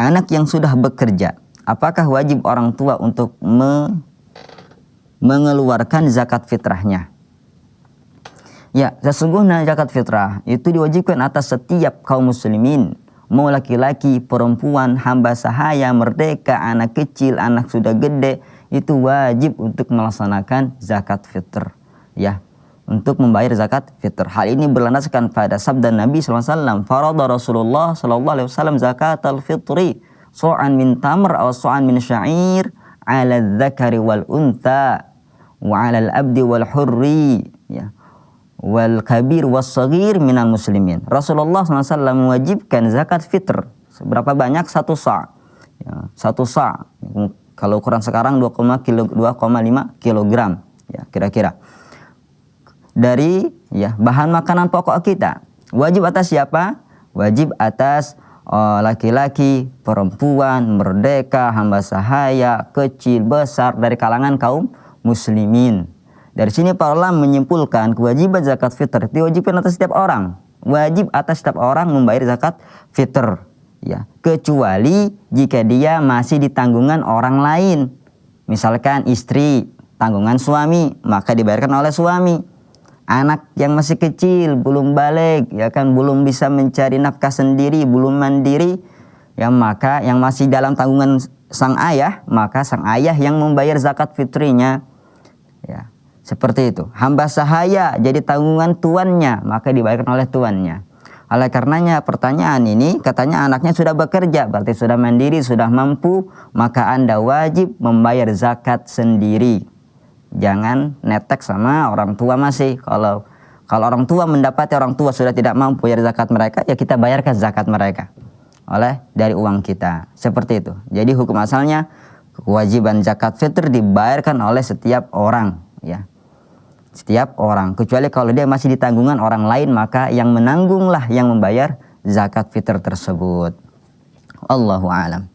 anak yang sudah bekerja, apakah wajib orang tua untuk mengeluarkan zakat fitrahnya? Ya, sesungguhnya zakat fitrah itu diwajibkan atas setiap kaum muslimin, mau laki-laki, perempuan, hamba sahaya, merdeka, anak kecil, anak sudah gede, itu wajib untuk melaksanakan zakat fitr, ya, untuk membayar zakat fitr. Hal ini berlandaskan pada sabda Nabi SAW, farada Rasulullah SAW zakat al-fitri so'an min tamr atau so'an min syair ala dzakari wal unta wa ala al-abdi wal hurri, ya, wal kabir was saghir minal muslimin. Rasulullah SAW mewajibkan zakat fitr seberapa banyak? 1 sa', ya, 1 sa', kalau ukuran sekarang 2,5 kilogram, ya, kira-kira dari, ya, bahan makanan pokok kita. Wajib atas siapa? Wajib atas laki-laki, perempuan, merdeka, hamba sahaya, kecil, besar, dari kalangan kaum muslimin. Dari sini para ulama menyimpulkan kewajiban zakat fitr diwajibkan atas setiap orang. Wajib atas setiap orang membayar zakat fitr, ya, kecuali jika dia masih di tanggungan orang lain. Misalkan istri tanggungan suami, maka dibayarkan oleh suami. Anak yang masih kecil, belum balik, ya kan, belum bisa mencari nafkah sendiri, belum mandiri, ya, maka yang masih dalam tanggungan sang ayah, maka sang ayah yang membayar zakat fitrinya, ya. Seperti itu. Hamba sahaya jadi tanggungan tuannya, maka dibayarkan oleh tuannya. Oleh karenanya pertanyaan ini, katanya anaknya sudah bekerja, berarti sudah mandiri, sudah mampu, maka Anda wajib membayar zakat sendiri. Jangan netek sama orang tua masih. Kalau orang tua mendapati orang tua sudah tidak mampu bayar zakat mereka, ya kita bayarkan zakat mereka dari uang kita. Seperti itu. Jadi hukum asalnya kewajiban zakat fitr dibayarkan oleh setiap orang, ya. Setiap orang, kecuali kalau dia masih di tanggungan orang lain, maka yang menanggunglah yang membayar zakat fitr tersebut. Allahu a'lam.